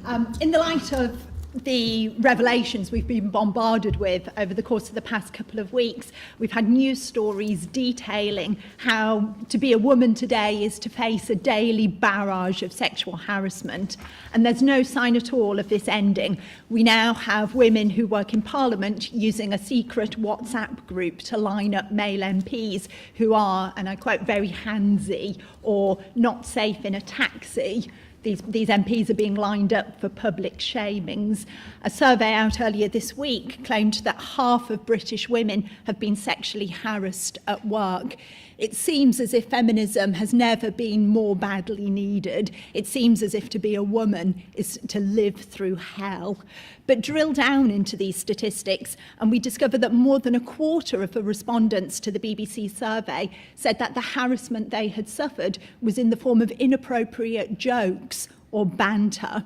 In the light of the revelations we've been bombarded with over the course of the past couple of weeks, we've had news stories detailing how to be a woman today is to face a daily barrage of sexual harassment. And there's no sign at all of this ending. We now have women who work in Parliament using a secret WhatsApp group to line up male MPs who are, and I quote, very handsy or not safe in a taxi. These MPs are being lined up for public shamings. A survey out earlier this week claimed that half of British women have been sexually harassed at work. It seems as if feminism has never been more badly needed. It seems as if to be a woman is to live through hell. But drill down into these statistics and we discover that more than a quarter of the respondents to the BBC survey said that the harassment they had suffered was in the form of inappropriate jokes or banter.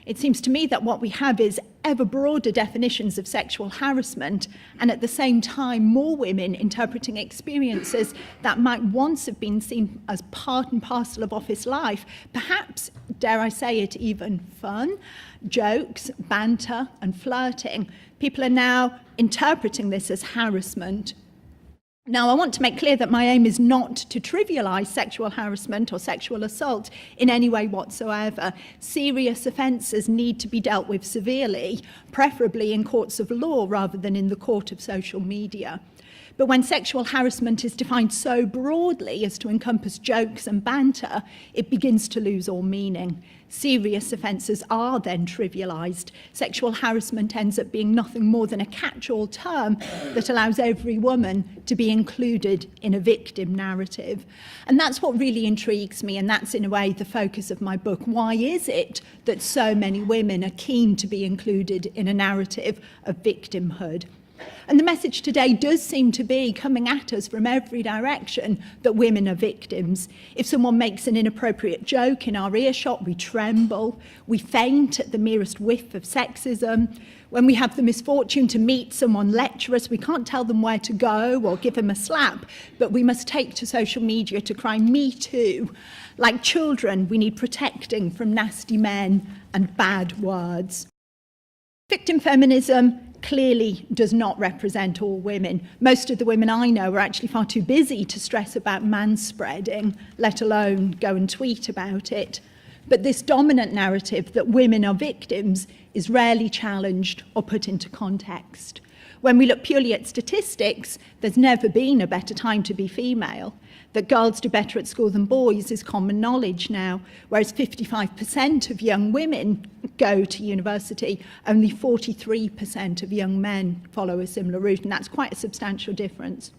It seems to me that what we have is ever broader definitions of sexual harassment and at the same time more women interpreting experiences that might once have been seen as part and parcel of office life, perhaps, dare I say it, even fun, jokes, banter and flirting. People are now interpreting this as harassment. Now, I want to make clear that my aim is not to trivialise sexual harassment or sexual assault in any way whatsoever. Serious offences need to be dealt with severely, preferably in courts of law rather than in the court of social media. But when sexual harassment is defined so broadly as to encompass jokes and banter, it begins to lose all meaning. Serious offences are then trivialised. Sexual harassment ends up being nothing more than a catch-all term that allows every woman to be included in a victim narrative. And that's what really intrigues me, and that's in a way the focus of my book. Why is it that so many women are keen to be included in a narrative of victimhood? And the message today does seem to be coming at us from every direction that women are victims. If someone makes an inappropriate joke in our earshot, we tremble, we faint at the merest whiff of sexism. When we have the misfortune to meet someone lecherous, we can't tell them where to go or give them a slap, but we must take to social media to cry, "Me too." Like children, we need protecting from nasty men and bad words. Victim feminism clearly does not represent all women. Most of the women I know are actually far too busy to stress about manspreading, let alone go and tweet about it. But this dominant narrative that women are victims is rarely challenged or put into context. When we look purely at statistics, there's never been a better time to be female. That girls do better at school than boys is common knowledge now, whereas 55% of young women go to university, only 43% of young men follow a similar route, and that's quite a substantial difference.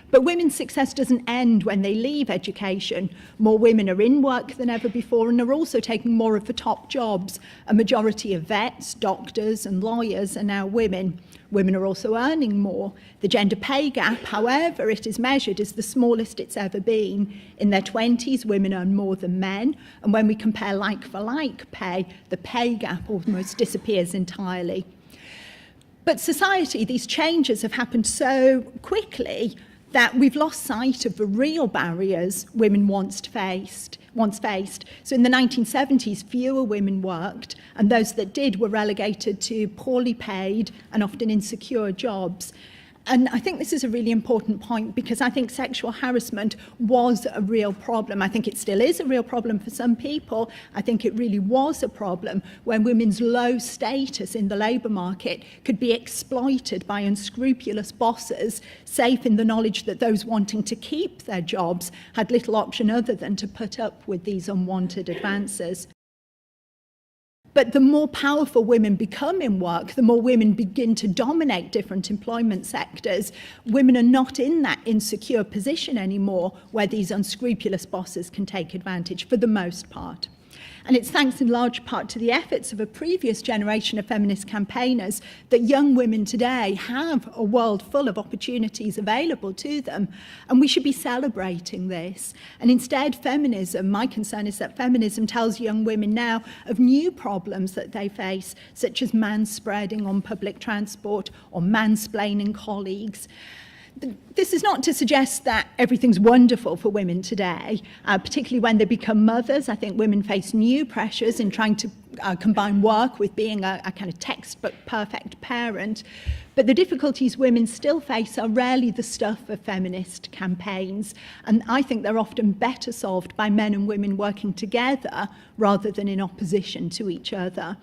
But women's success doesn't end when they leave education. More women are in work than ever before and are also taking more of the top jobs. A majority of vets, doctors and lawyers are now women. Women are also earning more. The gender pay gap, however it is measured, is the smallest it's ever been. In their 20s, women earn more than men. And when we compare like-for-like pay, the pay gap almost disappears entirely. But society, these changes have happened so quickly that we've lost sight of the real barriers women once faced. So in the 1970s, fewer women worked, and those that did were relegated to poorly paid and often insecure jobs. And I think this is a really important point because I think sexual harassment was a real problem. I think it still is a real problem for some people. I think it really was a problem when women's low status in the labour market could be exploited by unscrupulous bosses, safe in the knowledge that those wanting to keep their jobs had little option other than to put up with these unwanted advances. But the more powerful women become in work, the more women begin to dominate different employment sectors. Women are not in that insecure position anymore where these unscrupulous bosses can take advantage for the most part. And it's thanks in large part to the efforts of a previous generation of feminist campaigners that young women today have a world full of opportunities available to them. And we should be celebrating this. And instead, my concern is that feminism tells young women now of new problems that they face, such as manspreading on public transport or mansplaining colleagues. This is not to suggest that everything's wonderful for women today, particularly when they become mothers. I think women face new pressures in trying to combine work with being a kind of textbook perfect parent. But the difficulties women still face are rarely the stuff of feminist campaigns. And I think they're often better solved by men and women working together rather than in opposition to each other.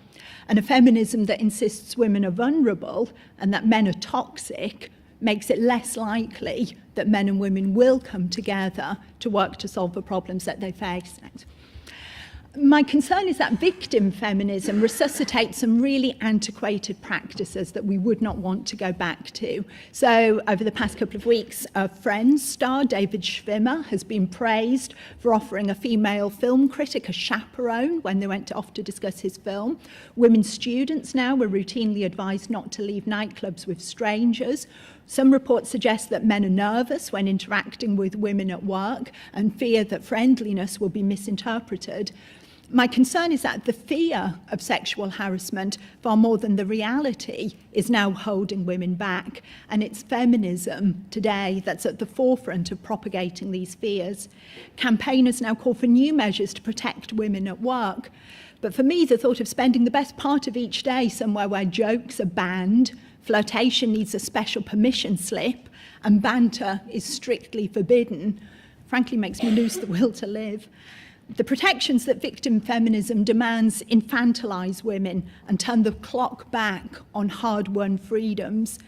And a feminism that insists women are vulnerable and that men are toxic makes it less likely that men and women will come together to work to solve the problems that they face. My concern is that victim feminism resuscitates some really antiquated practices that we would not want to go back to. So over the past couple of weeks, Friends star David Schwimmer has been praised for offering a female film critic a chaperone when they went off to discuss his film. Women students now were routinely advised not to leave nightclubs with strangers. Some reports suggest that men are nervous when interacting with women at work and fear that friendliness will be misinterpreted. My concern is that the fear of sexual harassment, far more than the reality, is now holding women back. And it's feminism today that's at the forefront of propagating these fears. Campaigners now call for new measures to protect women at work. But for me, the thought of spending the best part of each day somewhere where jokes are banned, flirtation needs a special permission slip, and banter is strictly forbidden, frankly makes me lose the will to live. The protections that victim feminism demands infantilize women and turn the clock back on hard-won freedoms.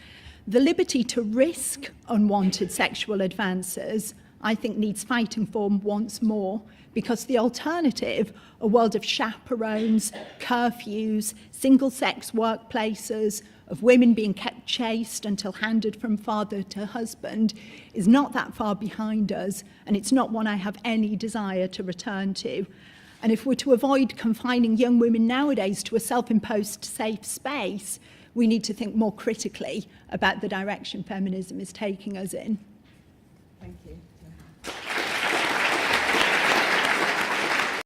The liberty to risk unwanted sexual advances, I think, needs fighting for once more, because the alternative, a world of chaperones, curfews, single-sex workplaces, of women being kept chaste until handed from father to husband, is not that far behind us, and it's not one I have any desire to return to. And if we're to avoid confining young women nowadays to a self-imposed safe space, we need to think more critically about the direction feminism is taking us in. Thank you.